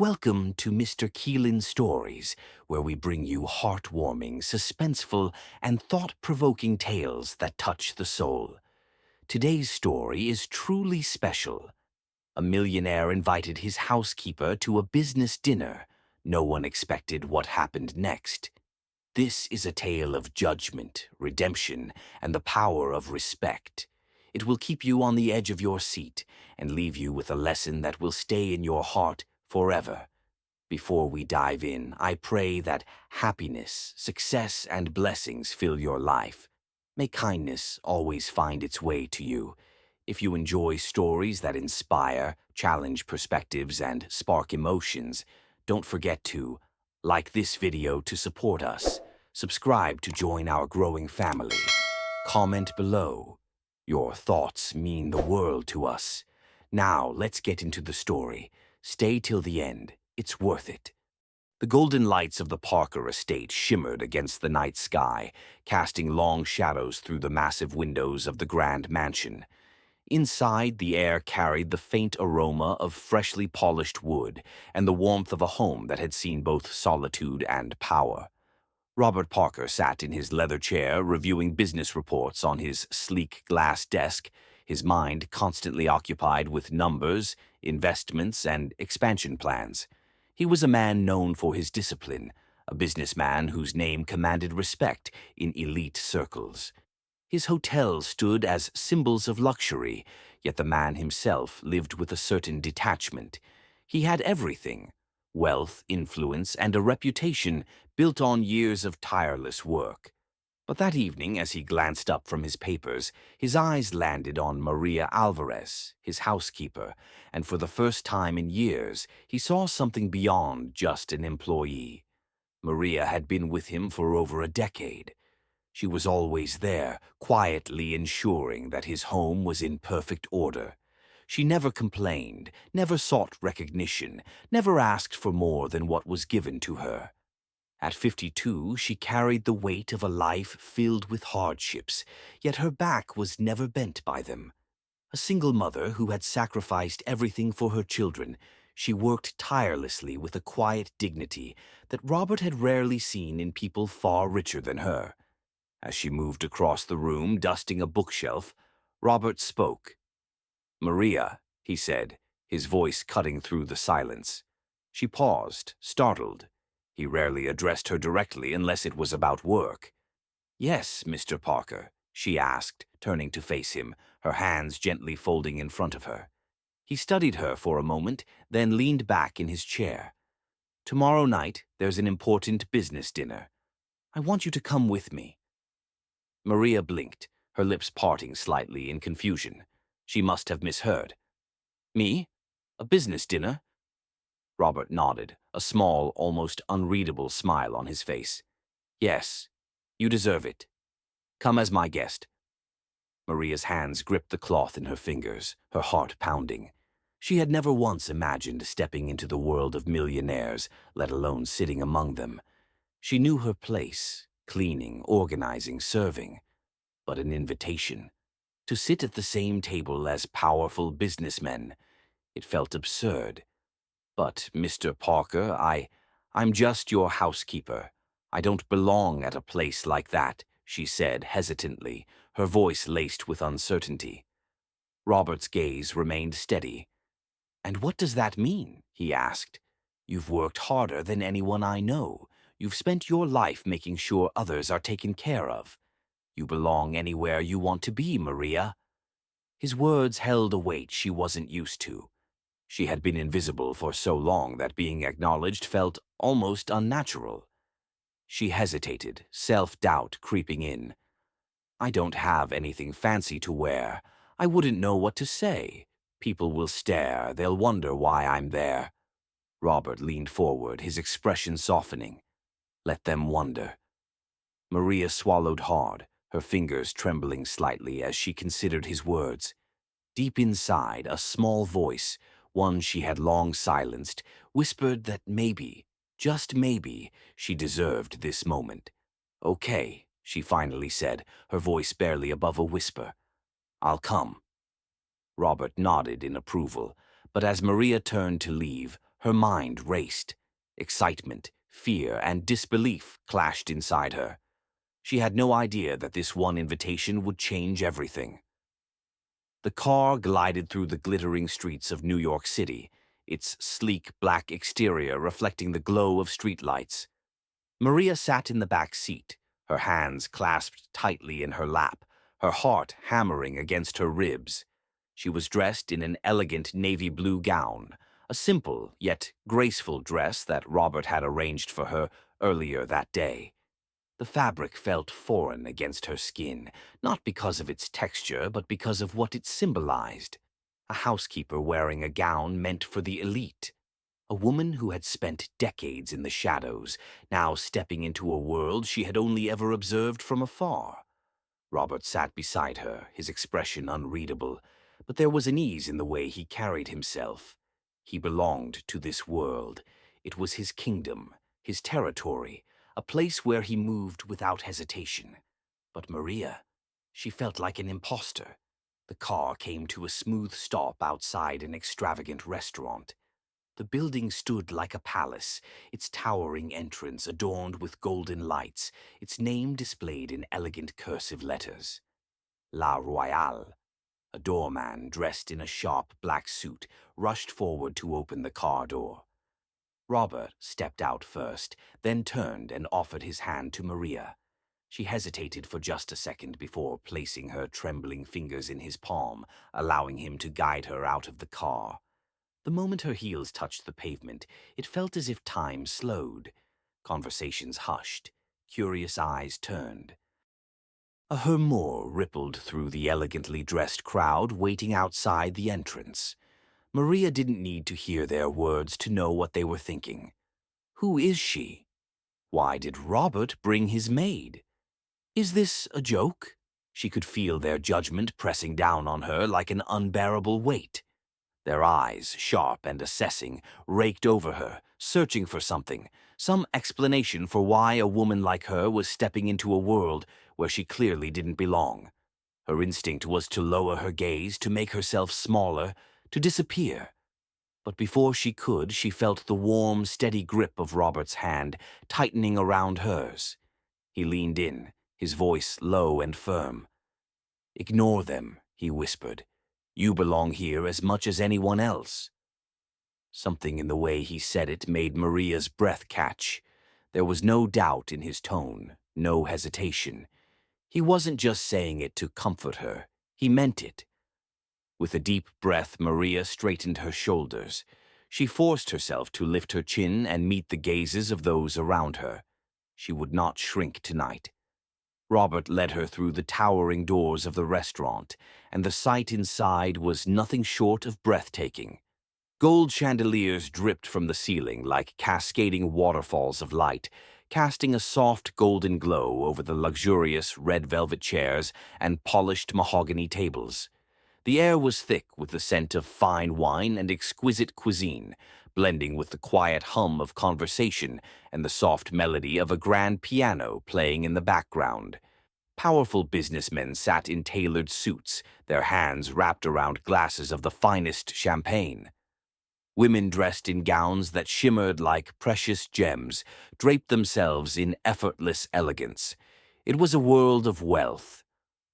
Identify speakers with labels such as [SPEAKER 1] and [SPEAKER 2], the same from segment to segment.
[SPEAKER 1] Welcome to Mr. Kelin Stories, where we bring you heartwarming, suspenseful, and thought-provoking tales that touch the soul. Today's story is truly special. A millionaire invited his housekeeper to a business dinner. No one expected what happened next. This is a tale of judgment, redemption, and the power of respect. It will keep you on the edge of your seat and leave you with a lesson that will stay in your heart forever. Before we dive in, I pray that happiness, success, and blessings fill your life. May kindness always find its way to you. If you enjoy stories that inspire, challenge perspectives, and spark emotions, don't forget to like this video to support us, subscribe to join our growing family, comment below. Your thoughts mean the world to us. Now, let's get into the story. Stay till the end. It's worth it. The golden lights of the Parker estate shimmered against the night sky, casting long shadows through the massive windows of the grand mansion. Inside, the air carried the faint aroma of freshly polished wood and the warmth of a home that had seen both solitude and power. Robert Parker sat in his leather chair, reviewing business reports on his sleek glass desk, his mind constantly occupied with numbers, investments, and expansion plans. He was a man known for his discipline, a businessman whose name commanded respect in elite circles. His hotels stood as symbols of luxury, yet the man himself lived with a certain detachment. He had everything: wealth, influence, and a reputation built on years of tireless work. But that evening, as he glanced up from his papers, his eyes landed on Maria Alvarez, his housekeeper, and for the first time in years, he saw something beyond just an employee. Maria had been with him for over a decade. She was always there, quietly ensuring that his home was in perfect order. She never complained, never sought recognition, never asked for more than what was given to her. At 52, she carried the weight of a life filled with hardships, yet her back was never bent by them. A single mother who had sacrificed everything for her children, she worked tirelessly with a quiet dignity that Robert had rarely seen in people far richer than her. As she moved across the room, dusting a bookshelf, Robert spoke. "Maria," he said, his voice cutting through the silence. She paused, startled. He rarely addressed her directly unless it was about work. "Yes, Mr. Parker," she asked, turning to face him, her hands gently folding in front of her. He studied her for a moment, then leaned back in his chair. "Tomorrow night, there's an important business dinner. I want you to come with me." Maria blinked, her lips parting slightly in confusion. She must have misheard. "Me? A business dinner?" Robert nodded, a small, almost unreadable smile on his face. "Yes, you deserve it. Come as my guest." Maria's hands gripped the cloth in her fingers, her heart pounding. She had never once imagined stepping into the world of millionaires, let alone sitting among them. She knew her place, cleaning, organizing, serving. But an invitation to sit at the same table as powerful businessmen, it felt absurd. "But, Mr. Parker, I'm just your housekeeper. I don't belong at a place like that," she said hesitantly, her voice laced with uncertainty. Robert's gaze remained steady. "And what does that mean?" he asked. "You've worked harder than anyone I know. You've spent your life making sure others are taken care of. You belong anywhere you want to be, Maria." His words held a weight she wasn't used to. She had been invisible for so long that being acknowledged felt almost unnatural. She hesitated, self-doubt creeping in. "I don't have anything fancy to wear. I wouldn't know what to say. People will stare, they'll wonder why I'm there." Robert leaned forward, his expression softening. "Let them wonder." Maria swallowed hard, her fingers trembling slightly as she considered his words. Deep inside, a small voice, one she had long silenced, whispered that maybe, just maybe, she deserved this moment. "Okay," she finally said, her voice barely above a whisper. "I'll come." Robert nodded in approval, but as Maria turned to leave, Her mind raced. Excitement, fear, and disbelief clashed inside her. She had no idea that this one invitation would change everything. The car glided through the glittering streets of New York City, its sleek black exterior reflecting the glow of streetlights. Maria sat in the back seat, her hands clasped tightly in her lap, her heart hammering against her ribs. She was dressed in an elegant navy blue gown, a simple yet graceful dress that Robert had arranged for her earlier that day. The fabric felt foreign against her skin, not because of its texture, but because of what it symbolized. A housekeeper wearing a gown meant for the elite. A woman who had spent decades in the shadows, now stepping into a world she had only ever observed from afar. Robert sat beside her, his expression unreadable, but there was an ease in the way he carried himself. He belonged to this world. It was his kingdom, his territory, a place where he moved without hesitation. But Maria, she felt like an imposter. The car came to a smooth stop outside an extravagant restaurant. The building stood like a palace, its towering entrance adorned with golden lights, its name displayed in elegant cursive letters. La Royale. A doorman dressed in a sharp black suit rushed forward to open the car door. Robert stepped out first, then turned and offered his hand to Maria. She hesitated for just a second before placing her trembling fingers in his palm, allowing him to guide her out of the car. The moment her heels touched the pavement, it felt as if time slowed. Conversations hushed. Curious eyes turned. A murmur rippled through the elegantly dressed crowd waiting outside the entrance. Maria didn't need to hear their words to know what they were thinking. Who is she? Why did Robert bring his maid? Is this a joke? She could feel their judgment pressing down on her like an unbearable weight. Their eyes, sharp and assessing, raked over her, searching for something, some explanation for why a woman like her was stepping into a world where she clearly didn't belong. Her instinct was to lower her gaze, to make herself smaller, to disappear. But before she could, she felt the warm, steady grip of Robert's hand tightening around hers. He leaned in, his voice low and firm. "Ignore them," he whispered. "You belong here as much as anyone else." Something in the way he said it made Maria's breath catch. There was no doubt in his tone, no hesitation. He wasn't just saying it to comfort her. He meant it. With a deep breath, Maria straightened her shoulders. She forced herself to lift her chin and meet the gazes of those around her. She would not shrink tonight. Robert led her through the towering doors of the restaurant, and the sight inside was nothing short of breathtaking. Gold chandeliers dripped from the ceiling like cascading waterfalls of light, casting a soft golden glow over the luxurious red velvet chairs and polished mahogany tables. The air was thick with the scent of fine wine and exquisite cuisine, blending with the quiet hum of conversation and the soft melody of a grand piano playing in the background. Powerful businessmen sat in tailored suits, their hands wrapped around glasses of the finest champagne. Women dressed in gowns that shimmered like precious gems draped themselves in effortless elegance. It was a world of wealth,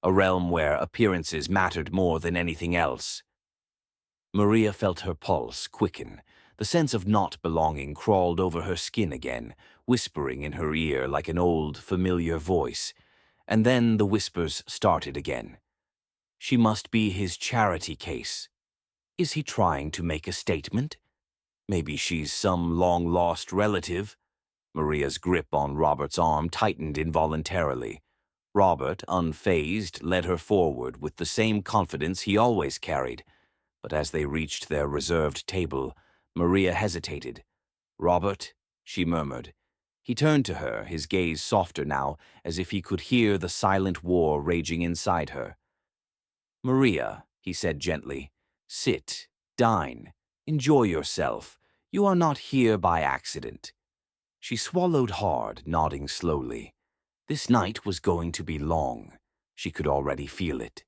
[SPEAKER 1] a realm where appearances mattered more than anything else. Maria felt her pulse quicken. The sense of not belonging crawled over her skin again, whispering in her ear like an old, familiar voice. And then the whispers started again. She must be his charity case. Is he trying to make a statement? Maybe she's some long-lost relative. Maria's grip on Robert's arm tightened involuntarily. Robert, unfazed, led her forward with the same confidence he always carried. But as they reached their reserved table, Maria hesitated. "Robert," she murmured. He turned to her, his gaze softer now, as if he could hear the silent war raging inside her. "Maria," he said gently, "sit, dine, enjoy yourself. You are not here by accident." She swallowed hard, nodding slowly. This night was going to be long. She could already feel it.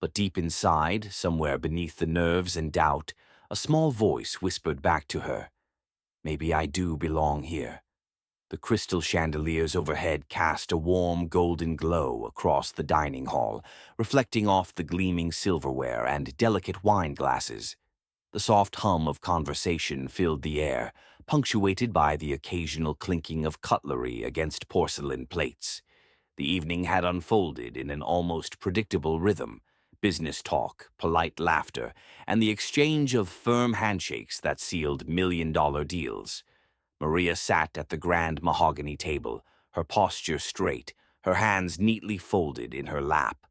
[SPEAKER 1] But deep inside, somewhere beneath the nerves and doubt, a small voice whispered back to her, Maybe I do belong here. The crystal chandeliers overhead cast a warm golden glow across the dining hall, reflecting off the gleaming silverware and delicate wine glasses. The soft hum of conversation filled the air, punctuated by the occasional clinking of cutlery against porcelain plates. The evening had unfolded in an almost predictable rhythm: business talk, polite laughter, and the exchange of firm handshakes that sealed million-dollar deals. Maria sat at the grand mahogany table, her posture straight, her hands neatly folded in her lap.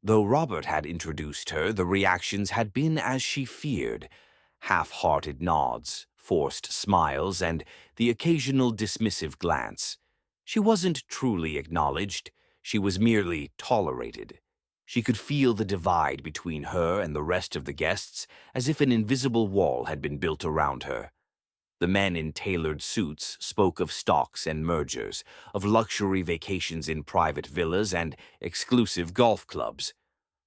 [SPEAKER 1] Though Robert had introduced her, the reactions had been as she feared: half-hearted nods, forced smiles, and the occasional dismissive glance. She wasn't truly acknowledged, she was merely tolerated. She could feel the divide between her and the rest of the guests, as if an invisible wall had been built around her. The men in tailored suits spoke of stocks and mergers, of luxury vacations in private villas and exclusive golf clubs.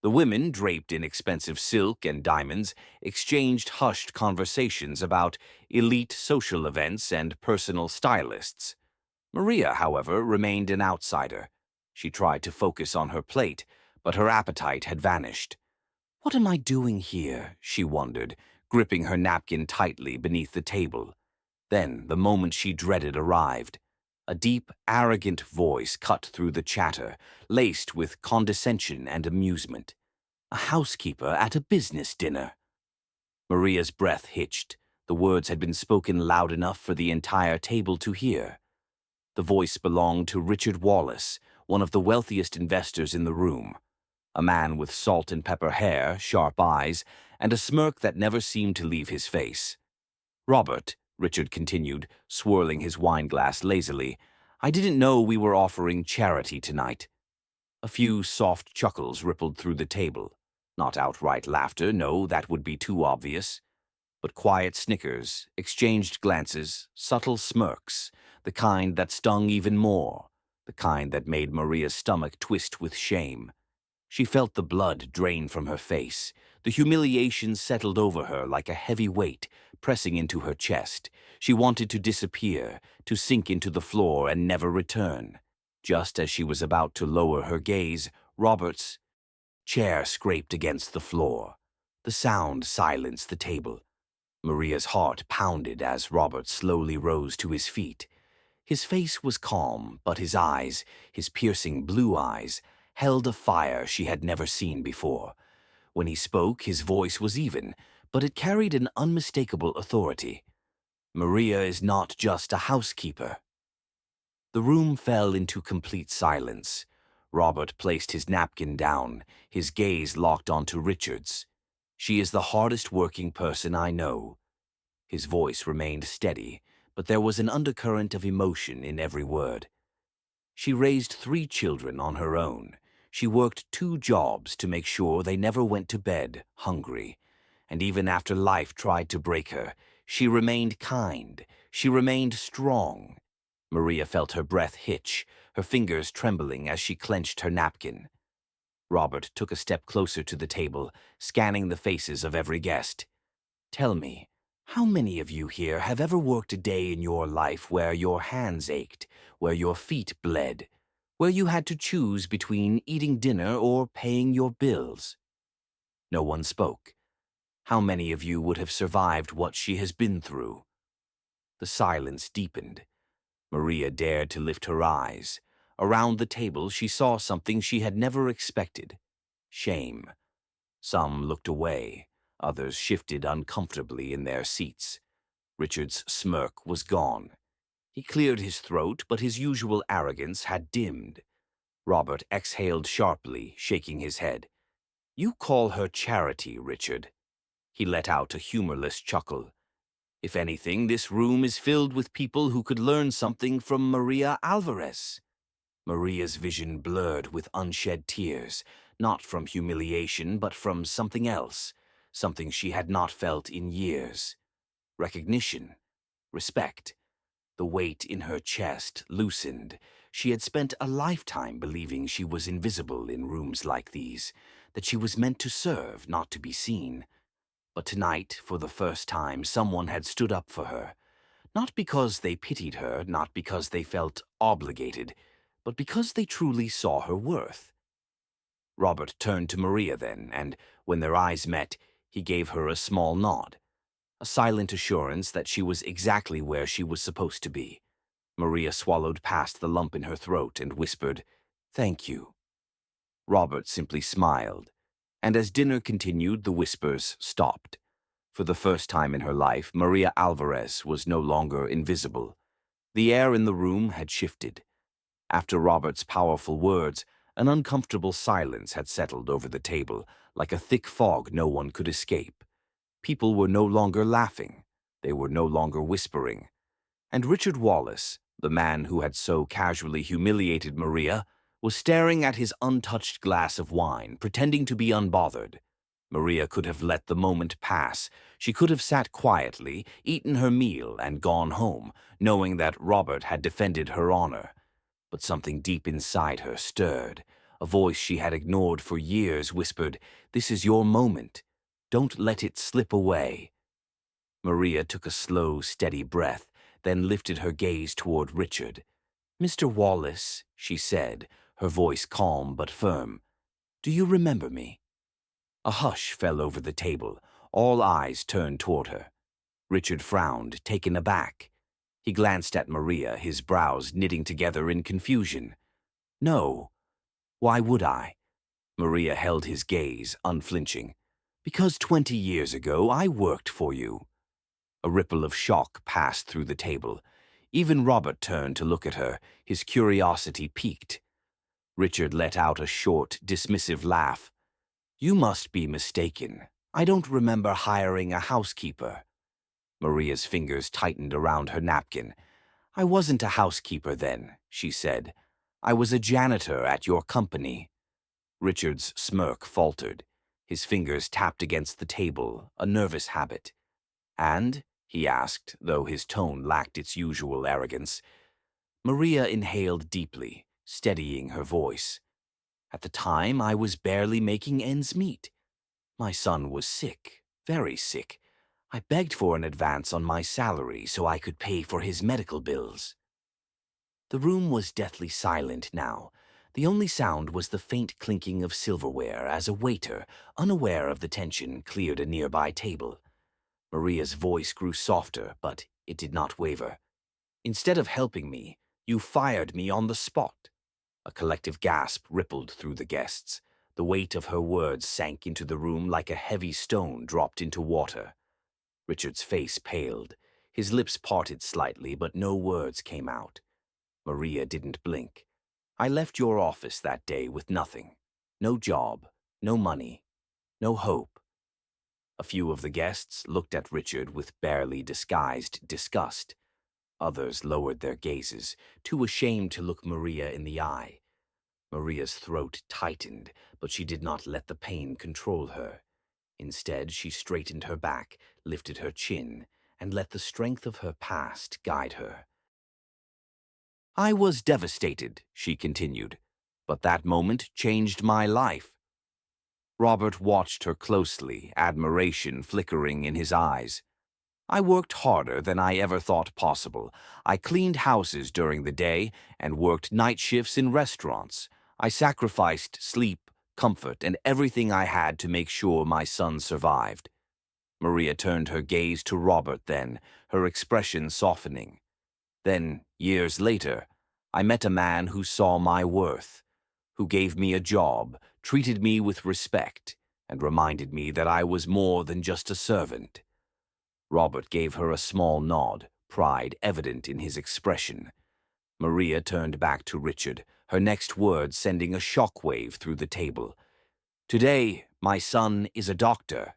[SPEAKER 1] The women, draped in expensive silk and diamonds, exchanged hushed conversations about elite social events and personal stylists. Maria, however, remained an outsider. She tried to focus on her plate, but her appetite had vanished. "What am I doing here?" she wondered, gripping her napkin tightly beneath the table. Then the moment she dreaded arrived. A deep, arrogant voice cut through the chatter, laced with condescension and amusement. A housekeeper at a business dinner. Maria's breath hitched. The words had been spoken loud enough for the entire table to hear. The voice belonged to Richard Wallace, one of the wealthiest investors in the room. A man with salt and pepper hair, sharp eyes, and a smirk that never seemed to leave his face. "Robert," Richard continued, swirling his wineglass lazily, "I didn't know we were offering charity tonight." A few soft chuckles rippled through the table. Not outright laughter, no, that would be too obvious. But quiet snickers, exchanged glances, subtle smirks, the kind that stung even more, the kind that made Maria's stomach twist with shame. She felt the blood drain from her face. The humiliation settled over her like a heavy weight, pressing into her chest. She wanted to disappear, to sink into the floor and never return. Just as she was about to lower her gaze, Robert's chair scraped against the floor. The sound silenced the table. Maria's heart pounded as Robert slowly rose to his feet. His face was calm, but his eyes, his piercing blue eyes, held a fire she had never seen before. When he spoke, his voice was even, but it carried an unmistakable authority. "Maria is not just a housekeeper." The room fell into complete silence. Robert placed his napkin down, his gaze locked onto Richard's. "She is the hardest working person I know." His voice remained steady, but there was an undercurrent of emotion in every word. "She raised 3 children on her own. She worked 2 jobs to make sure they never went to bed hungry. And even after life tried to break her, she remained kind. She remained strong." Maria felt her breath hitch, her fingers trembling as she clenched her napkin. Robert took a step closer to the table, scanning the faces of every guest. "Tell me, how many of you here have ever worked a day in your life where your hands ached, where your feet bled, where you had to choose between eating dinner or paying your bills?" No one spoke. How many of you would have survived what she has been through? The silence deepened. Maria dared to lift her eyes. Around the table she saw something she had never expected: shame. Some looked away, others shifted uncomfortably in their seats. Richard's smirk was gone. He cleared his throat, but his usual arrogance had dimmed. Robert exhaled sharply, shaking his head. "You call her charity, Richard." He let out a humorless chuckle. "If anything, this room is filled with people who could learn something from Maria Alvarez." Maria's vision blurred with unshed tears, not from humiliation but from something else, something she had not felt in years. Recognition, respect. The weight in her chest loosened. She had spent a lifetime believing she was invisible in rooms like these, that she was meant to serve, not to be seen. But tonight, for the first time, someone had stood up for her. Not because they pitied her, not because they felt obligated, but because they truly saw her worth. Robert turned to Maria then, and when their eyes met, he gave her a small nod, a silent assurance that she was exactly where she was supposed to be. Maria swallowed past the lump in her throat and whispered, "Thank you." Robert simply smiled, and as dinner continued, the whispers stopped. For the first time in her life, Maria Alvarez was no longer invisible. The air in the room had shifted. After Robert's powerful words, an uncomfortable silence had settled over the table, like a thick fog no one could escape. People were no longer laughing. They were no longer whispering. And Richard Wallace, the man who had so casually humiliated Maria, was staring at his untouched glass of wine, pretending to be unbothered. Maria could have let the moment pass. She could have sat quietly, eaten her meal, and gone home, knowing that Robert had defended her honor. But something deep inside her stirred. A voice she had ignored for years whispered, "This is your moment. Don't let it slip away." Maria took a slow, steady breath, then lifted her gaze toward Richard. "Mr. Wallace," she said, her voice calm but firm, "do you remember me?" A hush fell over the table. All eyes turned toward her. Richard frowned, taken aback. He glanced at Maria, his brows knitting together in confusion. "No. Why would I?" Maria held his gaze, unflinching. "Because 20 years ago I worked for you." A ripple of shock passed through the table. Even Robert turned to look at her, his curiosity piqued. Richard let out a short, dismissive laugh. "You must be mistaken. I don't remember hiring a housekeeper." Maria's fingers tightened around her napkin. "I wasn't a housekeeper then," she said. "I was a janitor at your company." Richard's smirk faltered. His fingers tapped against the table, a nervous habit. "And?" he asked, though his tone lacked its usual arrogance. Maria inhaled deeply, steadying her voice. "At the time, I was barely making ends meet. My son was sick, very sick. I begged for an advance on my salary so I could pay for his medical bills." The room was deathly silent now. The only sound was the faint clinking of silverware as a waiter, unaware of the tension, cleared a nearby table. Maria's voice grew softer, but it did not waver. "Instead of helping me, you fired me on the spot." A collective gasp rippled through the guests. The weight of her words sank into the room like a heavy stone dropped into water. Richard's face paled. His lips parted slightly, but no words came out. Maria didn't blink. "I left your office that day with nothing. No job, no money, no hope." A few of the guests looked at Richard with barely disguised disgust. Others lowered their gazes, too ashamed to look Maria in the eye. Maria's throat tightened, but she did not let the pain control her. Instead, she straightened her back, lifted her chin, and let the strength of her past guide her. "I was devastated," she continued, "but that moment changed my life." Robert watched her closely, admiration flickering in his eyes. "I worked harder than I ever thought possible. I cleaned houses during the day and worked night shifts in restaurants. I sacrificed sleep, comfort, and everything I had to make sure my son survived." Maria turned her gaze to Robert then, her expression softening. "Then, years later, I met a man who saw my worth, who gave me a job, treated me with respect, and reminded me that I was more than just a servant." Robert gave her a small nod, pride evident in his expression. Maria turned back to Richard, her next words sending a shockwave through the table. "Today, my son is a doctor."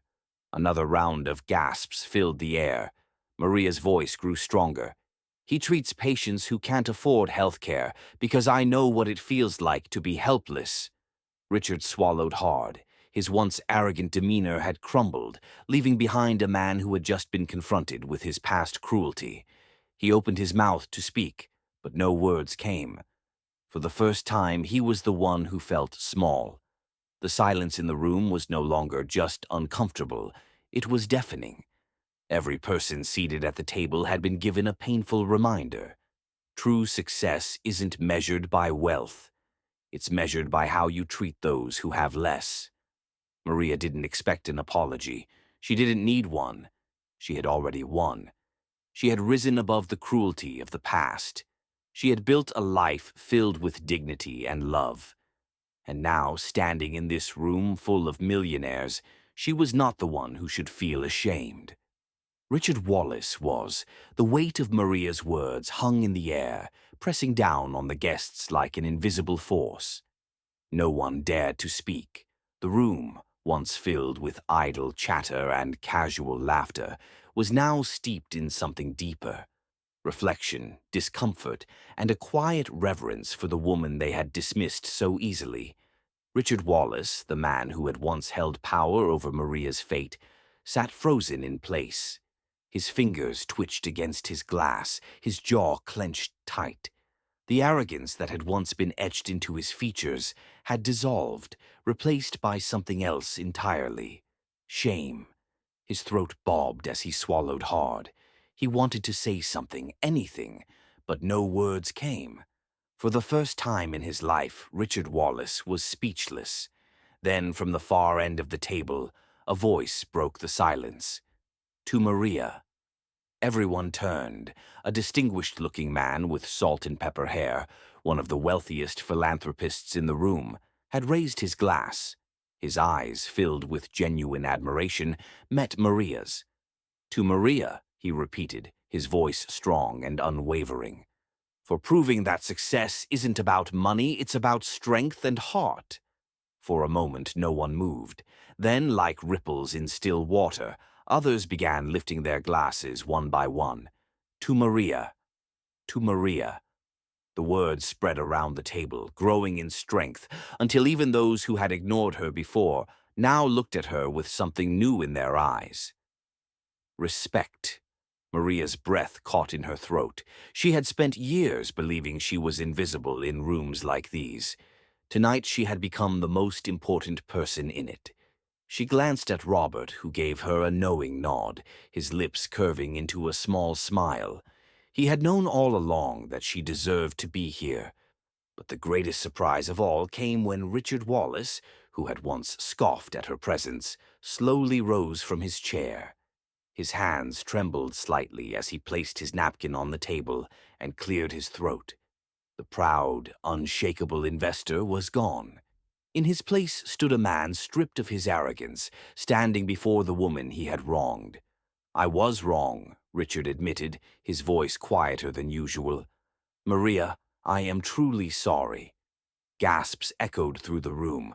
[SPEAKER 1] Another round of gasps filled the air. Maria's voice grew stronger. "He treats patients who can't afford health care because I know what it feels like to be helpless." Richard swallowed hard. His once arrogant demeanor had crumbled, leaving behind a man who had just been confronted with his past cruelty. He opened his mouth to speak, but no words came. For the first time, he was the one who felt small. The silence in the room was no longer just uncomfortable, it was deafening. Every person seated at the table had been given a painful reminder. True success isn't measured by wealth. It's measured by how you treat those who have less. Maria didn't expect an apology. She didn't need one. She had already won. She had risen above the cruelty of the past. She had built a life filled with dignity and love. And now, standing in this room full of millionaires, she was not the one who should feel ashamed. Richard Wallace was. The weight of Maria's words hung in the air, pressing down on the guests like an invisible force. No one dared to speak. The room, once filled with idle chatter and casual laughter, was now steeped in something deeper. Reflection, discomfort, and a quiet reverence for the woman they had dismissed so easily. Richard Wallace, the man who had once held power over Maria's fate, sat frozen in place. His fingers twitched against his glass, his jaw clenched tight. The arrogance that had once been etched into his features had dissolved, replaced by something else entirely. Shame. His throat bobbed as he swallowed hard. He wanted to say something, anything, but no words came. For the first time in his life, Richard Wallace was speechless. Then, from the far end of the table, a voice broke the silence. To Maria. Everyone turned. A distinguished-looking man with salt-and-pepper hair, one of the wealthiest philanthropists in the room, had raised his glass. His eyes, filled with genuine admiration, met Maria's. To Maria, he repeated, his voice strong and unwavering. For proving that success isn't about money, it's about strength and heart. For a moment, no one moved. Then, like ripples in still water, others began lifting their glasses one by one. To Maria. To Maria. The words spread around the table, growing in strength, until even those who had ignored her before now looked at her with something new in their eyes. Respect. Maria's breath caught in her throat. She had spent years believing she was invisible in rooms like these. Tonight she had become the most important person in it. She glanced at Robert, who gave her a knowing nod, his lips curving into a small smile. He had known all along that she deserved to be here. But the greatest surprise of all came when Richard Wallace, who had once scoffed at her presence, slowly rose from his chair. His hands trembled slightly as he placed his napkin on the table and cleared his throat. The proud, unshakable investor was gone. In his place stood a man stripped of his arrogance, standing before the woman he had wronged. "I was wrong," Richard admitted, his voice quieter than usual. "Maria, I am truly sorry." Gasps echoed through the room.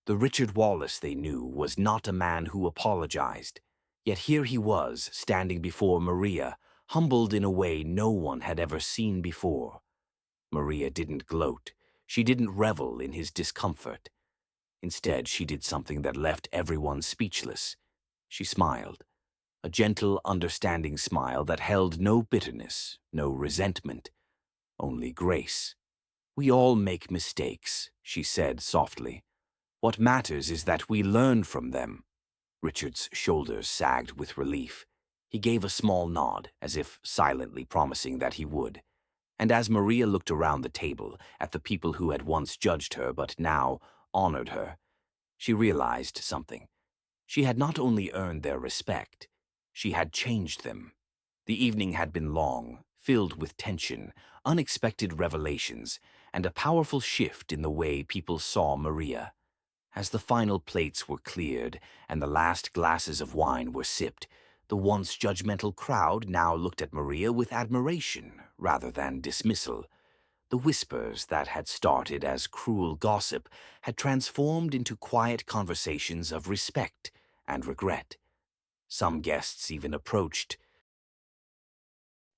[SPEAKER 1] The Richard Wallace they knew was not a man who apologized. Yet here he was, standing before Maria, humbled in a way no one had ever seen before. Maria didn't gloat. She didn't revel in his discomfort. Instead, she did something that left everyone speechless. She smiled. A gentle, understanding smile that held no bitterness, no resentment, only grace. "We all make mistakes," she said softly. "What matters is that we learn from them." Richard's shoulders sagged with relief. He gave a small nod, as if silently promising that he would. And as Maria looked around the table, at the people who had once judged her but now honored her, she realized something. She had not only earned their respect, she had changed them. The evening had been long, filled with tension, unexpected revelations, and a powerful shift in the way people saw Maria. As the final plates were cleared and the last glasses of wine were sipped, the once judgmental crowd now looked at Maria with admiration rather than dismissal. The whispers that had started as cruel gossip had transformed into quiet conversations of respect and regret. Some guests even approached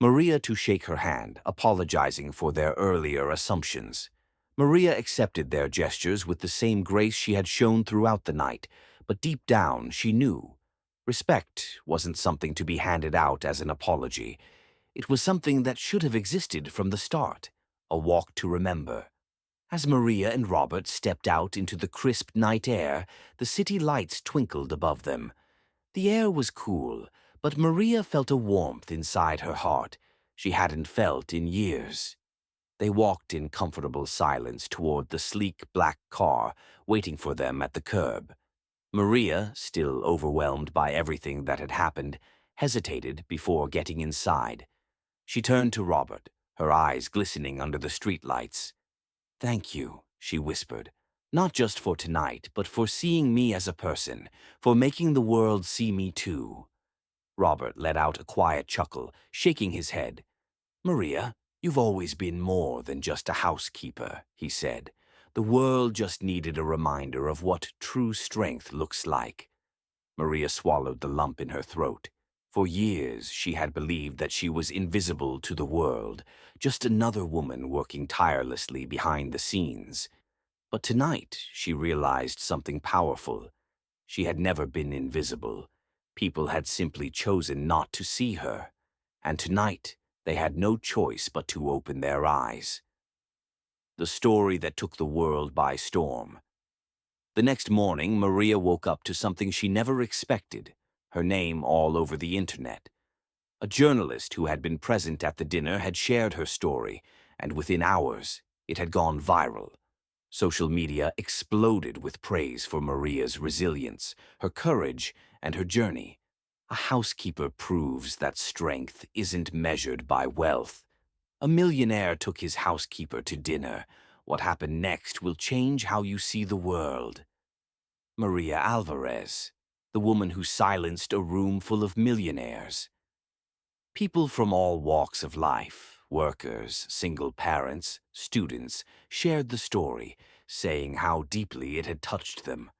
[SPEAKER 1] Maria to shake her hand, apologizing for their earlier assumptions. Maria accepted their gestures with the same grace she had shown throughout the night, but deep down she knew. Respect wasn't something to be handed out as an apology. It was something that should have existed from the start, a walk to remember. As Maria and Robert stepped out into the crisp night air, the city lights twinkled above them. The air was cool, But Maria felt a warmth inside her heart she hadn't felt in years. They walked in comfortable silence toward the sleek black car waiting for them at the curb. Maria, still overwhelmed by everything that had happened, hesitated before getting inside. She turned to Robert, her eyes glistening under the streetlights. "Thank you," she whispered, "not just for tonight, but for seeing me as a person, for making the world see me too." Robert let out a quiet chuckle, shaking his head. "Maria, you've always been more than just a housekeeper," he said. "The world just needed a reminder of what true strength looks like." Maria swallowed the lump in her throat. For years, she had believed that she was invisible to the world, just another woman working tirelessly behind the scenes. But tonight, she realized something powerful. She had never been invisible. People had simply chosen not to see her. And tonight, they had no choice but to open their eyes. The story that took the world by storm. The next morning, Maria woke up to something she never expected, her name all over the internet. A journalist who had been present at the dinner had shared her story, and within hours, it had gone viral. Social media exploded with praise for Maria's resilience, her courage, and her journey. A housekeeper proves that strength isn't measured by wealth. A millionaire took his housekeeper to dinner. What happened next will change how you see the world. Maria Alvarez, the woman who silenced a room full of millionaires. People from all walks of life, workers, single parents, students, shared the story, saying how deeply it had touched them.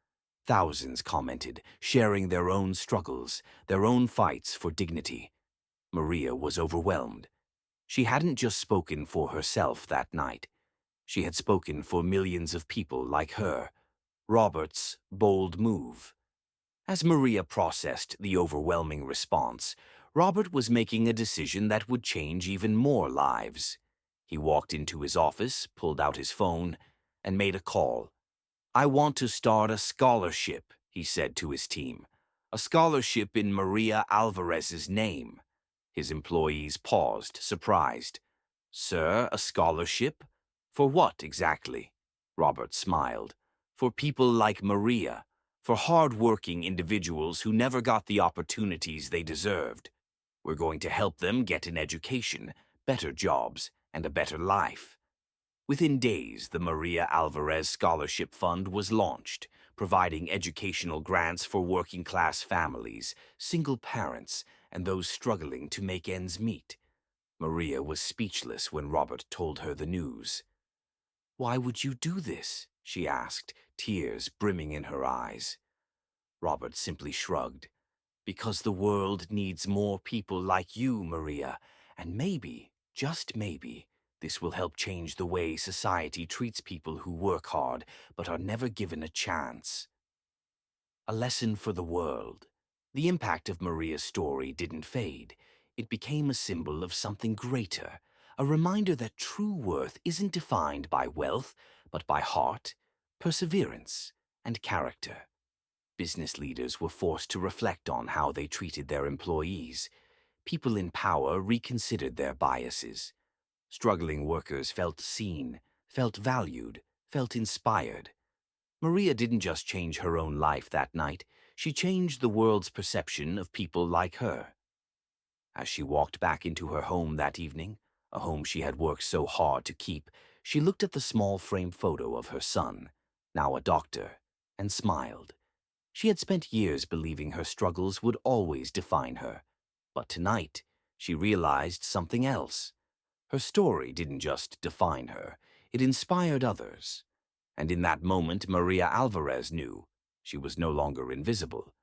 [SPEAKER 1] Thousands commented, sharing their own struggles, their own fights for dignity. Maria was overwhelmed. She hadn't just spoken for herself that night. She had spoken for millions of people like her. Robert's bold move. As Maria processed the overwhelming response, Robert was making a decision that would change even more lives. He walked into his office, pulled out his phone, and made a call. "I want to start a scholarship," he said to his team. "A scholarship in Maria Alvarez's name." His employees paused, surprised. "Sir, a scholarship? For what exactly?" Robert smiled. "For people like Maria, for hard-working individuals who never got the opportunities they deserved. We're going to help them get an education, better jobs, and a better life." Within days, the Maria Alvarez Scholarship Fund was launched, providing educational grants for working-class families, single parents, and those struggling to make ends meet. Maria was speechless when Robert told her the news. "Why would you do this?" she asked, tears brimming in her eyes. Robert simply shrugged. "Because the world needs more people like you, Maria, and maybe, just maybe, this will help change the way society treats people who work hard but are never given a chance." A lesson for the world. The impact of Maria's story didn't fade. It became a symbol of something greater, a reminder that true worth isn't defined by wealth, but by heart, perseverance, and character. Business leaders were forced to reflect on how they treated their employees. People in power reconsidered their biases. Struggling workers felt seen, felt valued, felt inspired. Maria didn't just change her own life that night, she changed the world's perception of people like her. As she walked back into her home that evening, a home she had worked so hard to keep, she looked at the small frame photo of her son, now a doctor, and smiled. She had spent years believing her struggles would always define her. But tonight, she realized something else. Her story didn't just define her, it inspired others. And in that moment, Maria Alvarez knew she was no longer invisible.